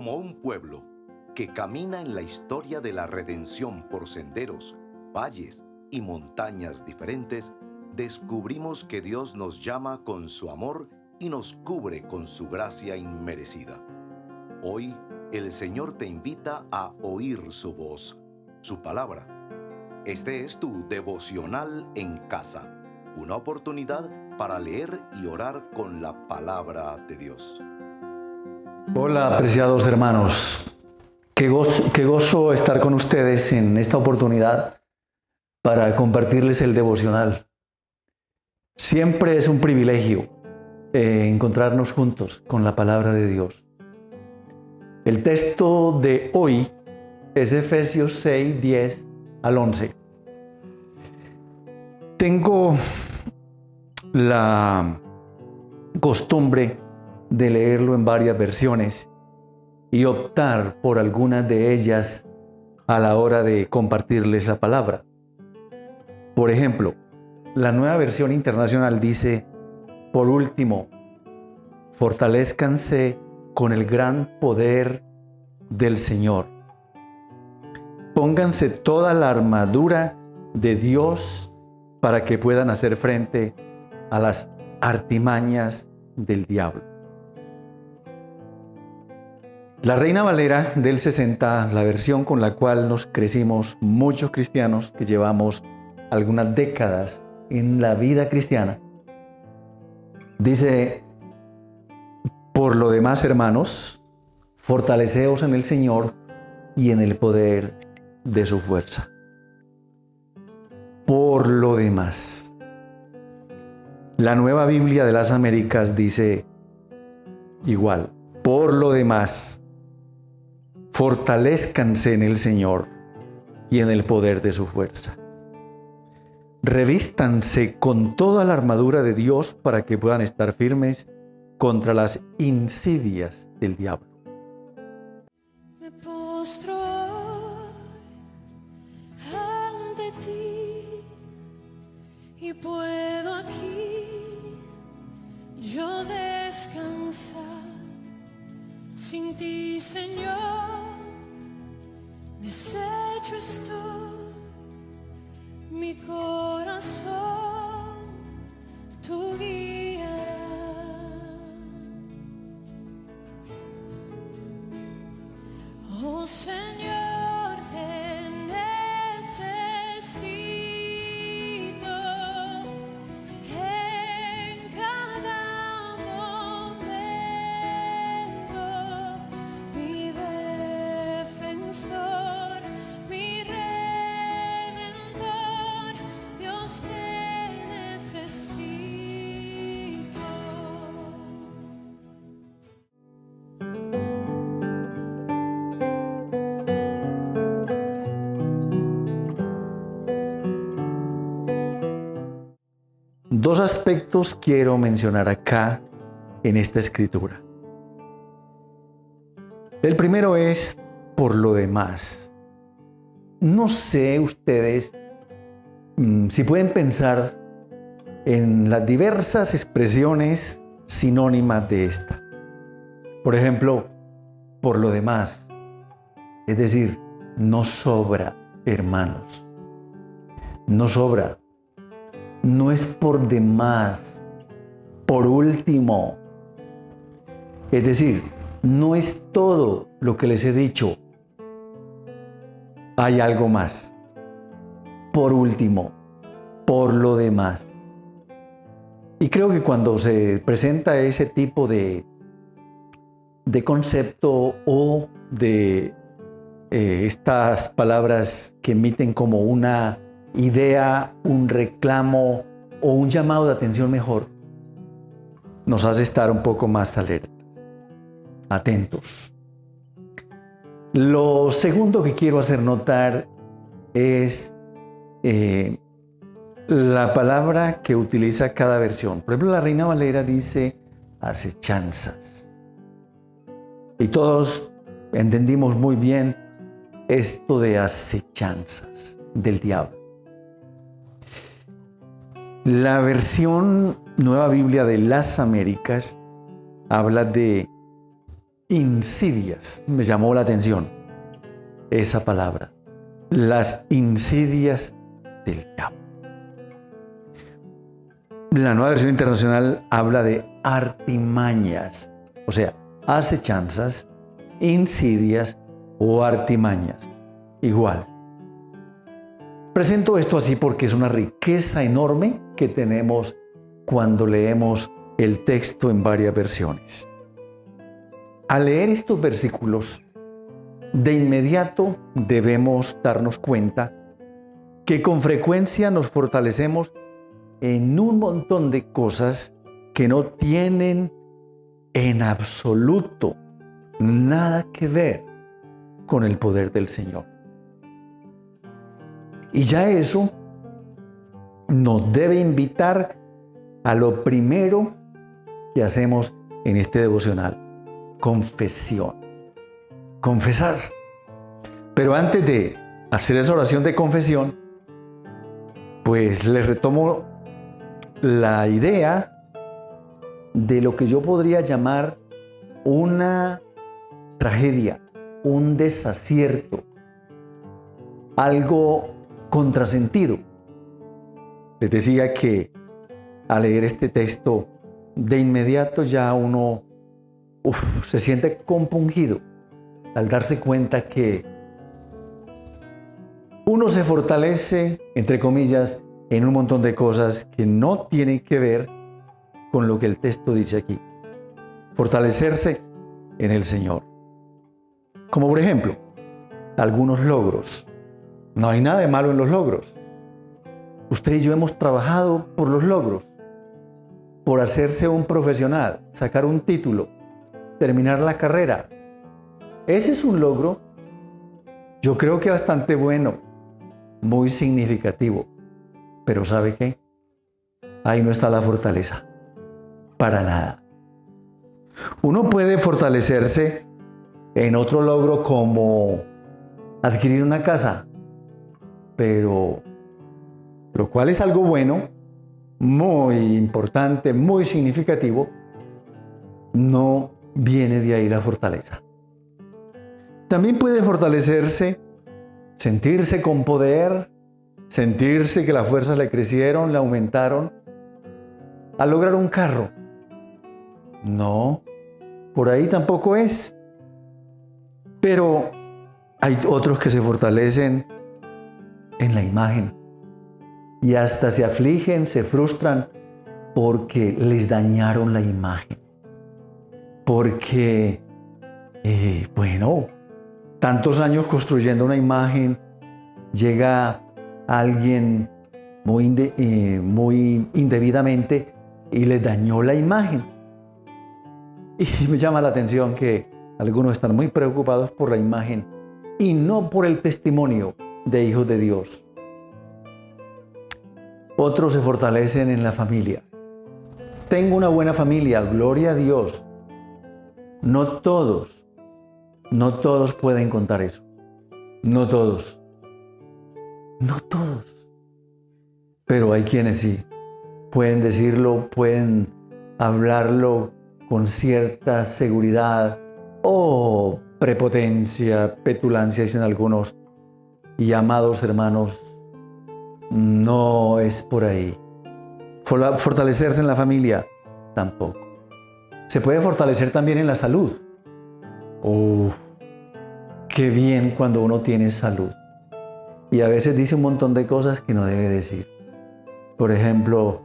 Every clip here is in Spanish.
Como un pueblo que camina en la historia de la redención por senderos, valles y montañas diferentes, descubrimos que Dios nos llama con su amor y nos cubre con su gracia inmerecida. Hoy, el Señor te invita a oír su voz, su palabra. Este es tu devocional en casa, una oportunidad para leer y orar con la palabra de Dios. Hola, apreciados hermanos. Qué gozo estar con ustedes en esta oportunidad para compartirles el devocional. Siempre es un privilegio encontrarnos juntos con la palabra de Dios. El texto de hoy es Efesios 6, 10 al 11. Tengo la costumbre de leerlo en varias versiones y optar por algunas de ellas a la hora de compartirles la palabra. Por ejemplo, la Nueva Versión Internacional dice: por último, fortalezcanse con el gran poder del Señor. Pónganse toda la armadura de Dios para que puedan hacer frente a las artimañas del diablo. La Reina Valera del 60, la versión con la cual nos crecimos muchos cristianos que llevamos algunas décadas en la vida cristiana, dice: por lo demás, hermanos, fortaleceos en el Señor y en el poder de su fuerza. Por lo demás. La Nueva Biblia de las Américas dice igual: por lo demás, fortalezcanse en el Señor y en el poder de su fuerza. Revístanse con toda la armadura de Dios para que puedan estar firmes contra las insidias del diablo. Me postro ante ti y puedo aquí yo descansar. Sin ti, Señor, deshecho estoy, mi corazón tú guiarás. Oh Señor, te necesito en cada momento, mi defensor, mi redentor, Dios te necesito. Dos aspectos quiero mencionar acá en esta escritura. El primero es por lo demás. No sé ustedes si pueden pensar en las diversas expresiones sinónimas de esta. Por ejemplo, por lo demás, es decir, no sobra, hermanos. No sobra. No es por demás, por último. Es decir, no es todo lo que les he dicho. Hay algo más. Por último, por lo demás. Y creo que cuando se presenta ese tipo de concepto o de estas palabras que emiten como una idea, un reclamo o un llamado de atención mejor, nos hace estar un poco más alertas, atentos. Lo segundo que quiero hacer notar es la palabra que utiliza cada versión. Por ejemplo, la Reina Valera dice acechanzas. Y todos entendimos muy bien esto de acechanzas del diablo. La versión Nueva Biblia de las Américas habla de insidias. Me llamó la atención esa palabra. Las insidias del diablo. La Nueva Versión Internacional habla de artimañas, o sea, acechanzas, insidias o artimañas. Igual. Presento esto así porque es una riqueza enorme que tenemos cuando leemos el texto en varias versiones. Al leer estos versículos, de inmediato debemos darnos cuenta que con frecuencia nos fortalecemos en un montón de cosas que no tienen en absoluto nada que ver con el poder del Señor. Y ya eso nos debe invitar a lo primero que hacemos en este devocional: confesión. Confesar. Pero antes de hacer esa oración de confesión, pues les retomo la idea de lo que yo podría llamar una tragedia, un desacierto, algo contrasentido. Les decía que al leer este texto, de inmediato ya uno se siente compungido al darse cuenta que uno se fortalece, entre comillas, en un montón de cosas que no tienen que ver con lo que el texto dice aquí. Fortalecerse en el Señor. Como por ejemplo, algunos logros. No hay nada de malo en los logros. Usted y yo hemos trabajado por los logros, por hacerse un profesional, sacar un título, terminar la carrera. Ese es un logro, yo creo que bastante bueno, muy significativo. Pero ¿sabe qué? Ahí no está la fortaleza. Para nada. Uno puede fortalecerse en otro logro como adquirir una casa, pero lo cual es algo bueno, muy importante, muy significativo, no viene de ahí la fortaleza. También puede fortalecerse, sentirse con poder, sentirse que las fuerzas le crecieron, le aumentaron, al lograr un carro. No, por ahí tampoco es. Pero hay otros que se fortalecen en la imagen y hasta se afligen, se frustran porque les dañaron la imagen. Porque, tantos años construyendo una imagen, llega alguien muy indebidamente y les dañó la imagen. Y me llama la atención que algunos están muy preocupados por la imagen y no por el testimonio de hijos de Dios. Otros se fortalecen en la familia. Tengo una buena familia, gloria a Dios. No todos pueden contar eso. No todos. Pero hay quienes sí. Pueden decirlo, pueden hablarlo con cierta seguridad o prepotencia, petulancia, dicen algunos. Y amados hermanos, no es por ahí. Fortalecerse en la familia, tampoco. Se puede fortalecer también en la salud. Qué bien cuando uno tiene salud. Y a veces dice un montón de cosas que no debe decir. Por ejemplo,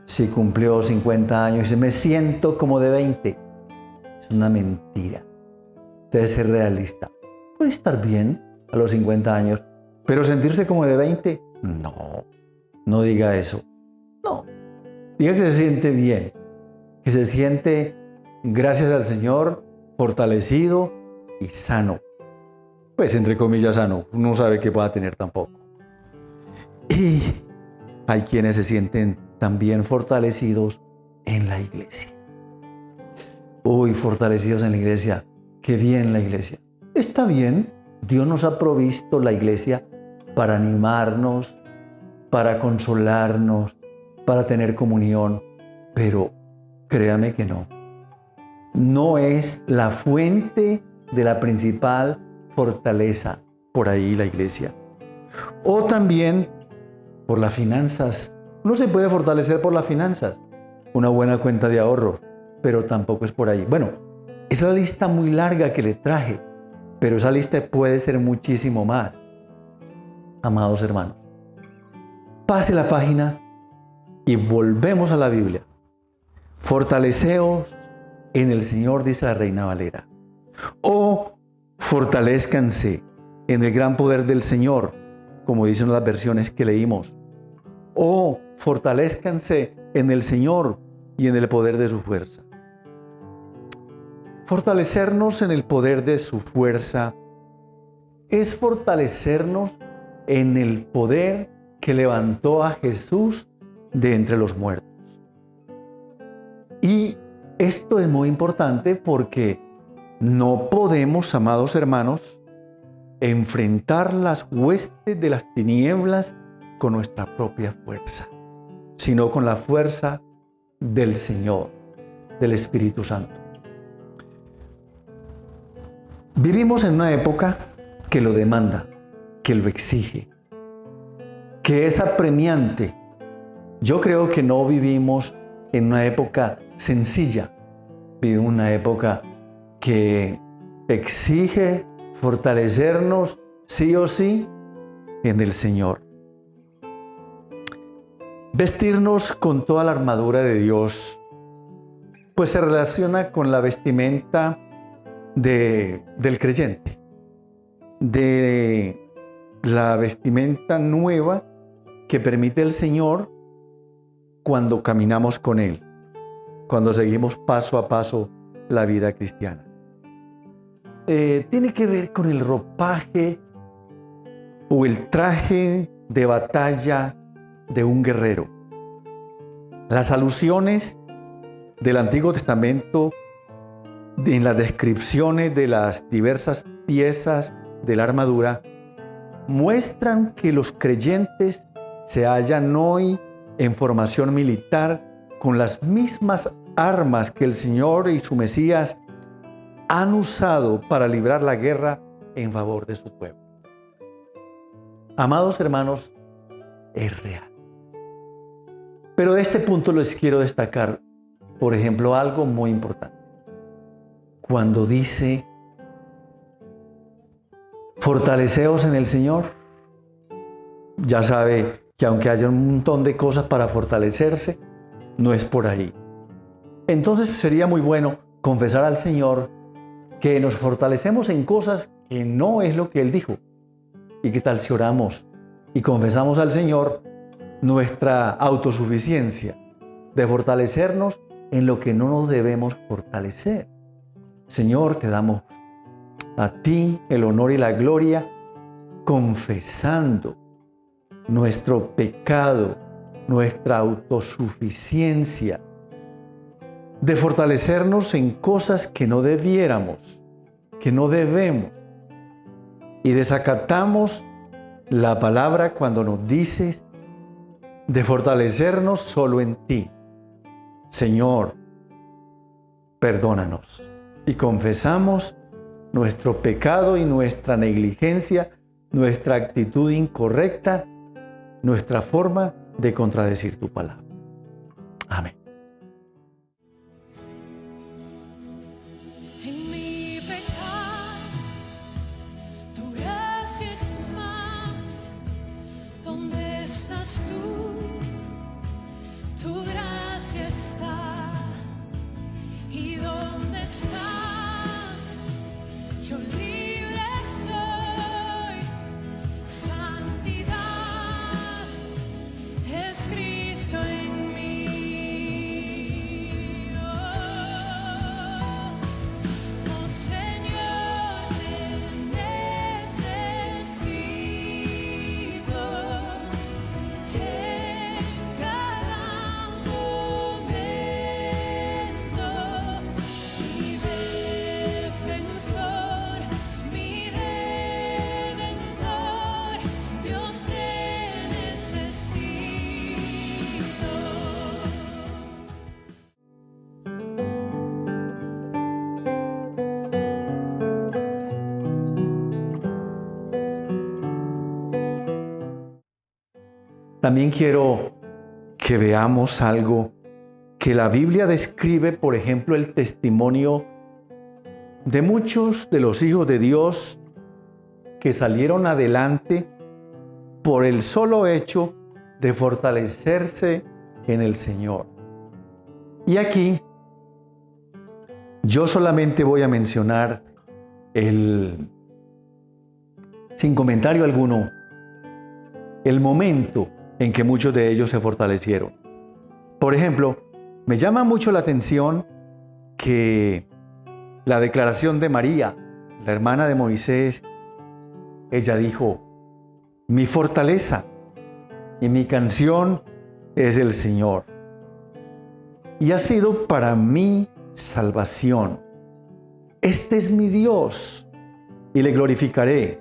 si cumplió 50 años y dice, me siento como de 20. Es una mentira. Debe ser realista. Puede estar bien a los 50 años, pero sentirse como de 20, no diga eso. No, diga que se siente bien, que se siente, gracias al Señor, fortalecido y sano. Pues entre comillas sano, uno sabe que pueda tener tampoco. Y hay quienes se sienten también fortalecidos en la iglesia. Fortalecidos en la iglesia. Qué bien la iglesia. Está bien, Dios nos ha provisto la iglesia para animarnos, para consolarnos, para tener comunión, pero créame que no. no es la fuente de la principal fortaleza por ahí la iglesia. O también por las finanzas. No se puede fortalecer por las finanzas, una buena cuenta de ahorros, pero tampoco es por ahí. Bueno, es la lista muy larga que le traje, pero esa lista puede ser muchísimo más. Amados hermanos, pase la página y volvemos a la Biblia. Fortaleceos en el Señor, dice la Reina Valera. O fortalezcanse en el gran poder del Señor, como dicen las versiones que leímos. O fortalezcanse en el Señor y en el poder de su fuerza. Fortalecernos en el poder de su fuerza es fortalecernos en el poder que levantó a Jesús de entre los muertos. Y esto es muy importante porque no podemos, amados hermanos, enfrentar las huestes de las tinieblas con nuestra propia fuerza, sino con la fuerza del Señor, del Espíritu Santo. Vivimos en una época que lo demanda, que lo exige, que es apremiante. Yo creo que no vivimos en una época sencilla, vivimos en una época que exige fortalecernos sí o sí en el Señor. Vestirnos con toda la armadura de Dios, pues se relaciona con la vestimenta del creyente, de la vestimenta nueva que permite el Señor cuando caminamos con Él, cuando seguimos paso a paso la vida cristiana. Tiene que ver con el ropaje o el traje de batalla de un guerrero. Las alusiones del Antiguo Testamento en las descripciones de las diversas piezas de la armadura muestran que los creyentes se hallan hoy en formación militar con las mismas armas que el Señor y su Mesías han usado para librar la guerra en favor de su pueblo. Amados hermanos, es real. Pero de este punto les quiero destacar, por ejemplo, algo muy importante. Cuando dice, fortaleceos en el Señor, ya sabe que aunque haya un montón de cosas para fortalecerse, no es por ahí. Entonces sería muy bueno confesar al Señor que nos fortalecemos en cosas que no es lo que Él dijo. ¿Y qué tal si oramos y confesamos al Señor nuestra autosuficiencia de fortalecernos en lo que no nos debemos fortalecer? Señor, te damos a ti el honor y la gloria, confesando nuestro pecado, nuestra autosuficiencia, de fortalecernos en cosas que no debiéramos, que no debemos, y desacatamos la palabra cuando nos dices de fortalecernos solo en ti. Señor, perdónanos. Y confesamos nuestro pecado y nuestra negligencia, nuestra actitud incorrecta, nuestra forma de contradecir tu palabra. Amén. En mi pecado, tu gracia es más. ¿Dónde estás tú? Tu gracia está. ¿Y dónde estás? Yo libre soy. Santidad es Cristo en mí. también quiero que veamos algo que la Biblia describe, por ejemplo, el testimonio de muchos de los hijos de Dios que salieron adelante por el solo hecho de fortalecerse en el Señor. Y aquí yo solamente voy a mencionar sin comentario alguno, el momento en que muchos de ellos se fortalecieron. Por ejemplo, me llama mucho la atención que la declaración de María, la hermana de Moisés, ella dijo: mi fortaleza y mi canción es el Señor, y ha sido para mí salvación. Este es mi Dios, y le glorificaré,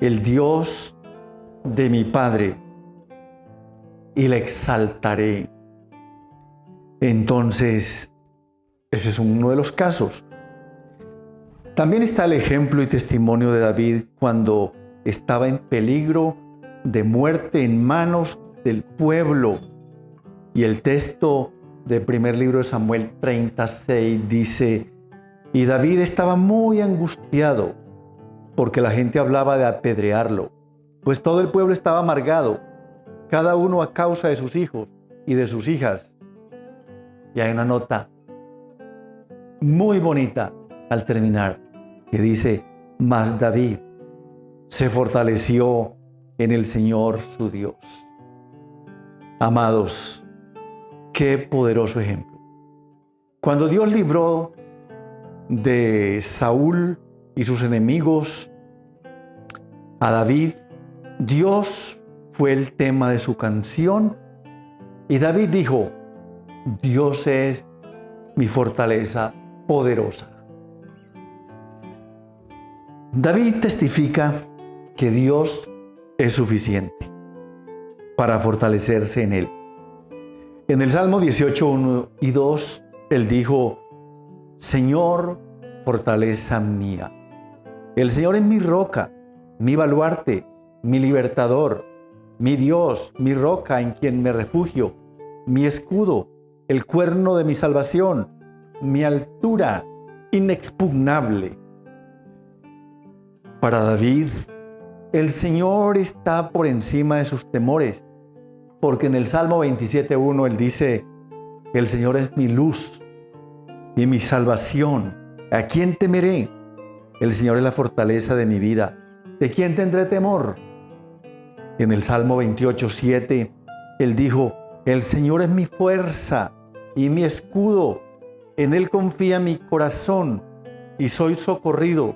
el Dios de mi Padre, y le exaltaré. Entonces, ese es uno de los casos. También está el ejemplo y testimonio de David cuando estaba en peligro de muerte en manos del pueblo. Y el texto del primer libro de Samuel 36 dice: y David estaba muy angustiado porque la gente hablaba de apedrearlo, pues todo el pueblo estaba amargado, cada uno a causa de sus hijos y de sus hijas. Y hay una nota muy bonita al terminar que dice: mas David se fortaleció en el Señor su Dios. Amados, qué poderoso ejemplo. Cuando Dios libró de Saúl y sus enemigos a David, Dios fue el tema de su canción, y David dijo: Dios es mi fortaleza poderosa. David testifica que Dios es suficiente para fortalecerse en él. En el Salmo 18, 1 y 2, él dijo: Señor, fortaleza mía. El Señor es mi roca, mi baluarte, mi libertador, mi Dios, mi roca en quien me refugio, mi escudo, el cuerno de mi salvación, mi altura inexpugnable. Para David, el Señor está por encima de sus temores, porque en el Salmo 27:1 él dice: el Señor es mi luz y mi salvación. ¿A quién temeré? El Señor es la fortaleza de mi vida. ¿De quién tendré temor? En el Salmo 28:7 él dijo: el Señor es mi fuerza y mi escudo. En Él confía mi corazón y soy socorrido.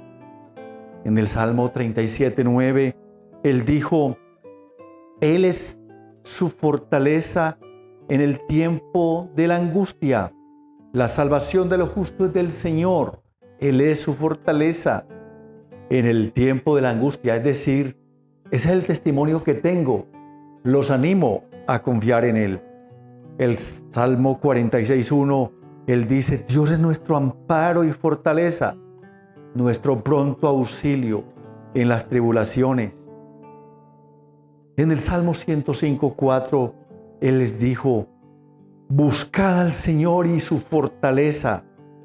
En el Salmo 37:9 él dijo: Él es su fortaleza en el tiempo de la angustia. La salvación de los justos es del Señor. Él es su fortaleza en el tiempo de la angustia. Es decir, ese es el testimonio que tengo. Los animo a confiar en Él. El Salmo 46:1, él dice: Dios es nuestro amparo y fortaleza, nuestro pronto auxilio en las tribulaciones. En el Salmo 105:4, él les dijo: buscad al Señor y su fortaleza,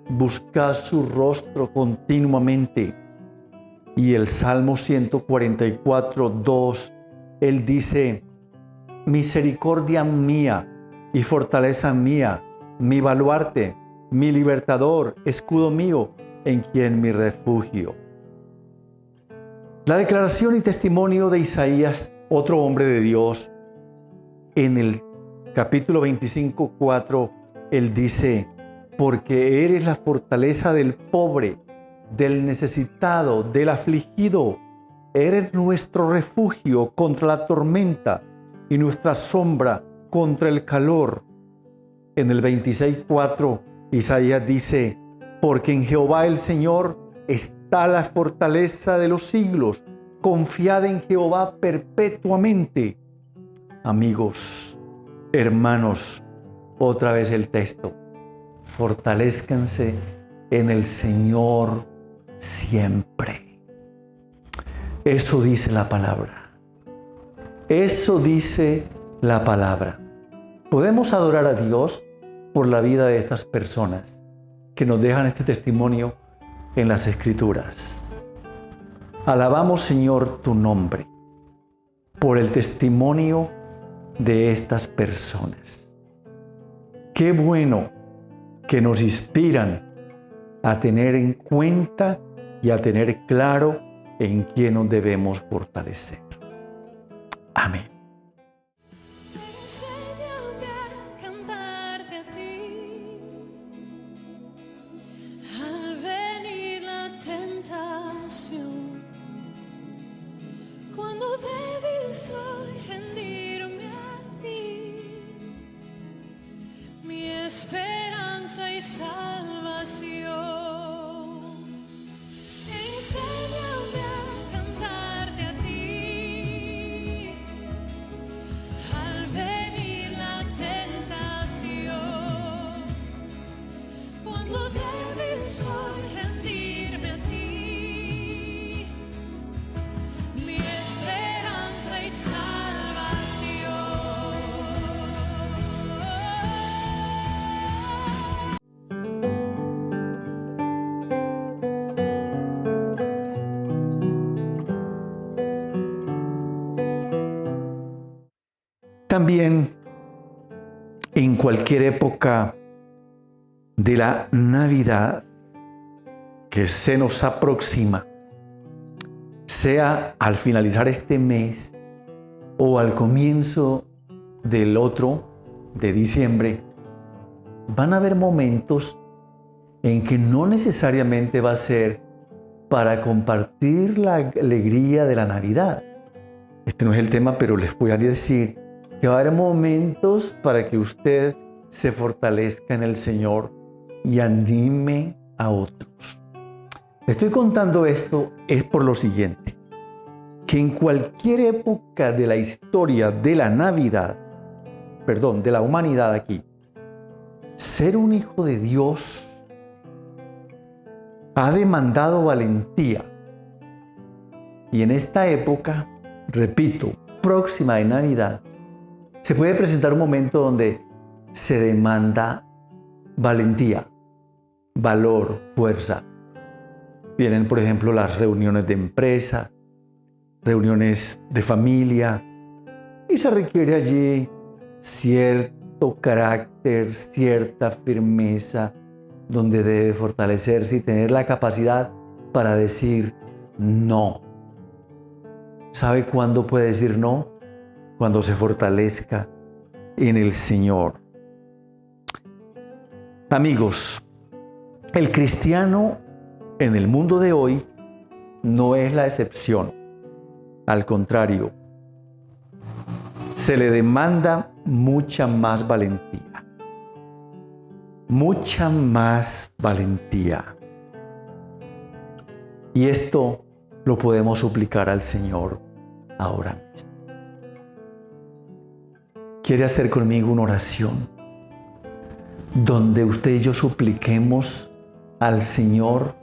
buscad su rostro continuamente. Y el Salmo 144:2, él dice: misericordia mía y fortaleza mía, mi baluarte, mi libertador, escudo mío, en quien mi refugio. La declaración y testimonio de Isaías, otro hombre de Dios, en el capítulo 25:4, él dice: porque eres la fortaleza del pobre, del necesitado, del afligido. Eres nuestro refugio contra la tormenta y nuestra sombra contra el calor. En el 26:4, Isaías dice: porque en Jehová el Señor está la fortaleza de los siglos. Confiad en Jehová perpetuamente. Amigos, hermanos, otra vez el texto: fortalezcanse en el Señor siempre. Eso dice la palabra. Eso dice la palabra. Podemos adorar a Dios por la vida de estas personas que nos dejan este testimonio en las Escrituras. Alabamos, Señor, tu nombre por el testimonio de estas personas. Qué bueno que nos inspiran a tener en cuenta y a tener claro en quién nos debemos fortalecer. Amén. Enséñame a cantarte a ti. Al venir la tentación, cuando débil soy, rendirme a ti. Mi esperanza y salvación. Enséñame a cantarte a ti. Al venir la tentación, cuando débil soy, rendirme a ti. Mi esperanza y salvación. También en cualquier época de la Navidad que se nos aproxima, sea al finalizar este mes o al comienzo del otro, de diciembre, van a haber momentos en que no necesariamente va a ser para compartir la alegría de la Navidad. Este no es el tema, pero les voy a decir que va a haber momentos para que usted se fortalezca en el Señor y anime a otros. Estoy contando esto es por lo siguiente, que en cualquier época de la historia de la Navidad, de la humanidad aquí, ser un hijo de Dios ha demandado valentía. Y en esta época, repito, próxima de Navidad, se puede presentar un momento donde se demanda valentía, valor, fuerza. Vienen, por ejemplo, las reuniones de empresa, reuniones de familia, y se requiere allí cierto carácter, cierta firmeza, donde debe fortalecerse y tener la capacidad para decir no. ¿Sabe cuándo puede decir no? Cuando se fortalezca en el Señor. Amigos, el cristiano en el mundo de hoy no es la excepción. Al contrario, se le demanda mucha más valentía. Mucha más valentía. Y esto lo podemos suplicar al Señor ahora mismo. ¿Quiere hacer conmigo una oración donde usted y yo supliquemos al Señor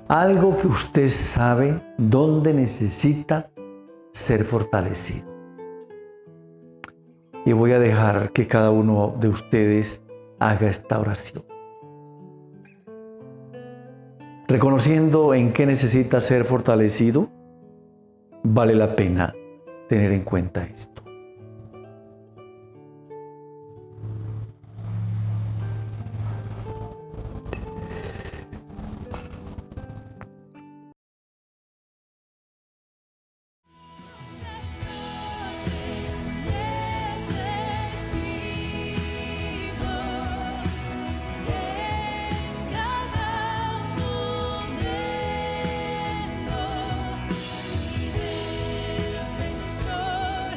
algo que usted sabe dónde necesita ser fortalecido? Y voy a dejar que cada uno de ustedes haga esta oración. Reconociendo en qué necesita ser fortalecido, vale la pena tener en cuenta esto. Defensor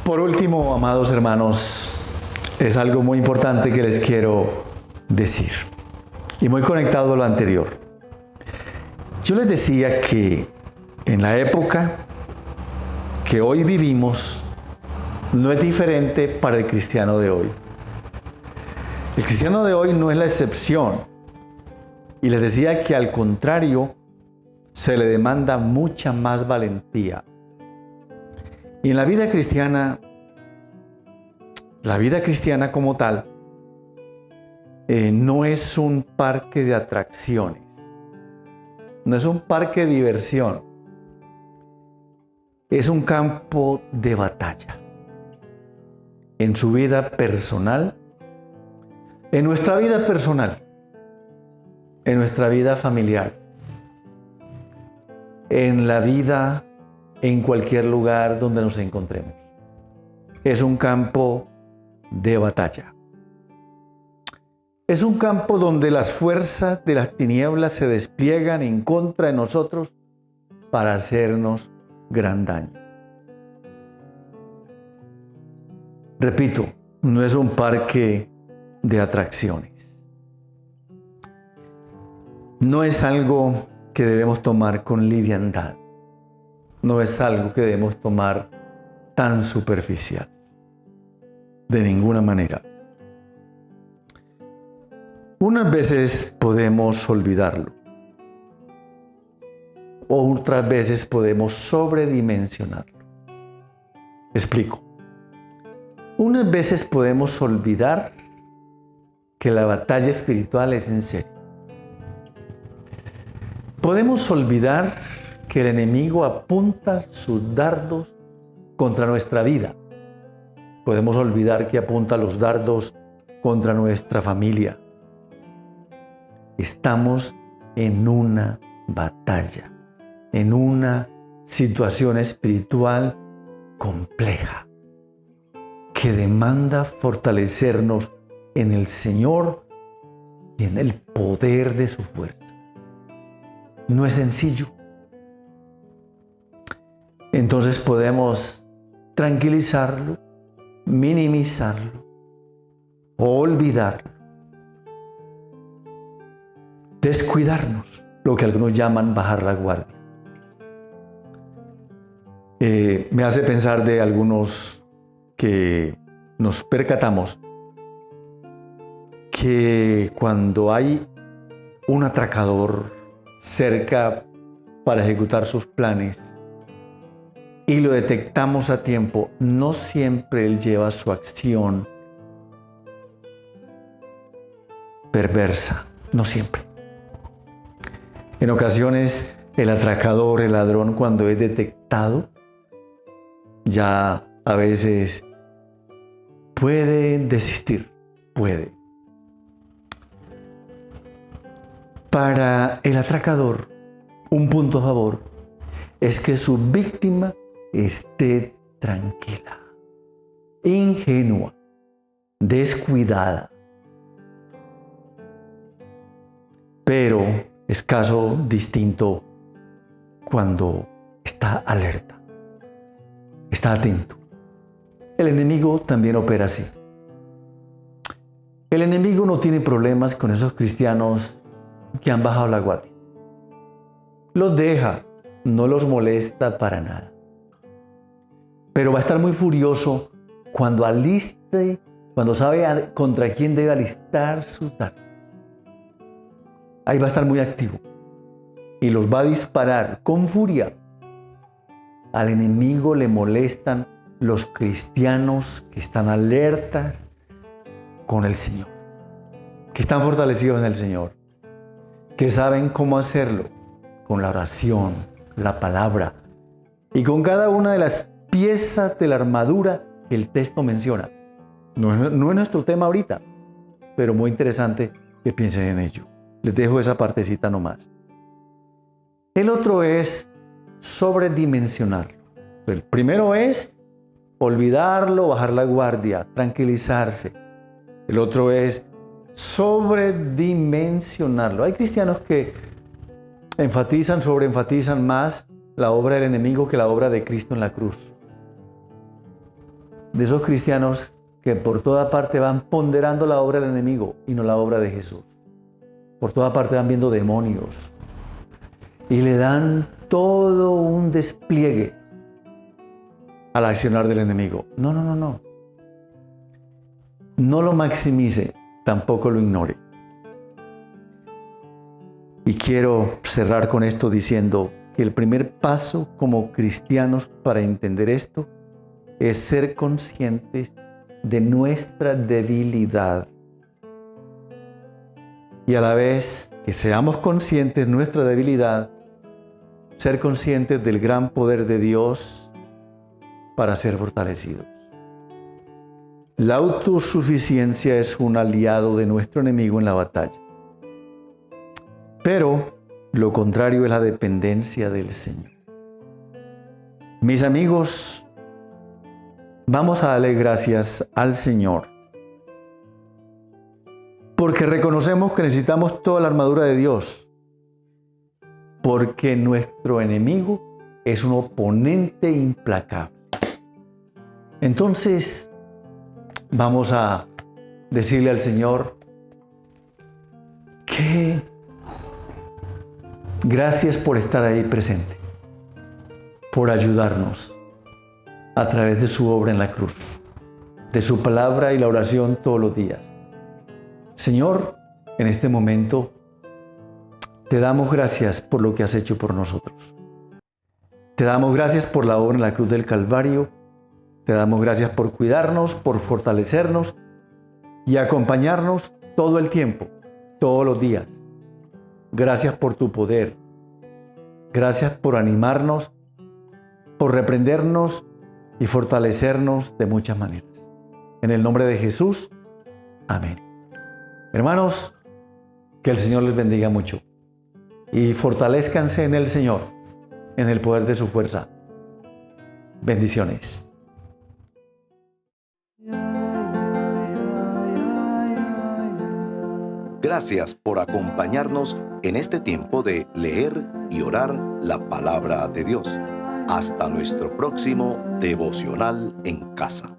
Por último, amados hermanos, es algo muy importante que les quiero decir, y muy conectado a lo anterior. Yo les decía que en la época que hoy vivimos no es diferente para el cristiano de hoy. El cristiano de hoy no es la excepción. Y les decía que al contrario, se le demanda mucha más valentía. Y en la vida cristiana como tal, no es un parque de atracciones, no es un parque de diversión, es un campo de batalla. En su vida personal, en nuestra vida personal, en nuestra vida familiar, en la vida en cualquier lugar donde nos encontremos. Es un campo de batalla. Es un campo donde las fuerzas de las tinieblas se despliegan en contra de nosotros para hacernos gran daño. Repito, no es un parque de atracciones. No es algo que debemos tomar con liviandad. No es algo que debemos tomar tan superficial. De ninguna manera. Unas veces podemos olvidarlo. Otras veces podemos sobredimensionarlo. Explico. Unas veces podemos olvidar que la batalla espiritual es en serio. Podemos olvidar que el enemigo apunta sus dardos contra nuestra vida. Podemos olvidar que apunta los dardos contra nuestra familia. Estamos en una batalla, en una situación espiritual compleja que demanda fortalecernos en el Señor y en el poder de su fuerza. No es sencillo. Entonces podemos tranquilizarlo, minimizarlo o olvidarlo. Descuidarnos, lo que algunos llaman bajar la guardia. Me hace pensar de algunos que nos percatamos que cuando hay un atracador cerca para ejecutar sus planes y lo detectamos a tiempo, no siempre él lleva su acción perversa, no siempre. En ocasiones el atracador, el ladrón, cuando es detectado, ya a veces puede desistir, puede. Para el atracador, un punto a favor es que su víctima esté tranquila, ingenua, descuidada. Pero es caso distinto cuando está alerta, está atento. El enemigo también opera así. El enemigo no tiene problemas con esos cristianos que han bajado la guardia. Los deja, no los molesta para nada. Pero va a estar muy furioso cuando aliste, cuando sabe contra quién debe alistar sus dardos. Ahí va a estar muy activo y los va a disparar con furia. Al enemigo le molestan los cristianos que están alertas con el Señor, que están fortalecidos en el Señor, que saben cómo hacerlo con la oración, la palabra y con cada una de las piezas de la armadura que el texto menciona. No es nuestro tema ahorita, pero muy interesante que piensen en ello. Les dejo esa partecita nomás. El otro es sobredimensionarlo. El primero es olvidarlo, bajar la guardia, tranquilizarse. El otro es sobredimensionarlo. Hay cristianos que sobreenfatizan más la obra del enemigo que la obra de Cristo en la cruz. de esos cristianos que por toda parte van ponderando la obra del enemigo y no la obra de Jesús. Por toda parte van viendo demonios y le dan todo un despliegue al accionar del enemigo. No, no, no, no. No lo maximice, tampoco lo ignore. Y quiero cerrar con esto diciendo que el primer paso como cristianos para entender esto es ser conscientes de nuestra debilidad. Y a la vez que seamos conscientes de nuestra debilidad, ser conscientes del gran poder de Dios para ser fortalecidos. La autosuficiencia es un aliado de nuestro enemigo en la batalla. Pero lo contrario es la dependencia del Señor. Mis amigos, vamos a darle gracias al Señor porque reconocemos que necesitamos toda la armadura de Dios, porque nuestro enemigo es un oponente implacable. Entonces, vamos a decirle al Señor que gracias por estar ahí presente, por ayudarnos a través de su obra en la cruz, de su palabra y la oración todos los días. Señor, en este momento te damos gracias por lo que has hecho por nosotros. Te damos gracias por la obra en la cruz del Calvario. Te damos gracias por cuidarnos, por fortalecernos y acompañarnos todo el tiempo, todos los días. Gracias por tu poder. Gracias por animarnos, por reprendernos y fortalecernos de muchas maneras. En el nombre de Jesús, amén. Hermanos, que el Señor les bendiga mucho y fortalezcanse en el Señor, en el poder de su fuerza. Bendiciones. Gracias por acompañarnos en este tiempo de leer y orar la palabra de Dios. Hasta nuestro próximo devocional en casa.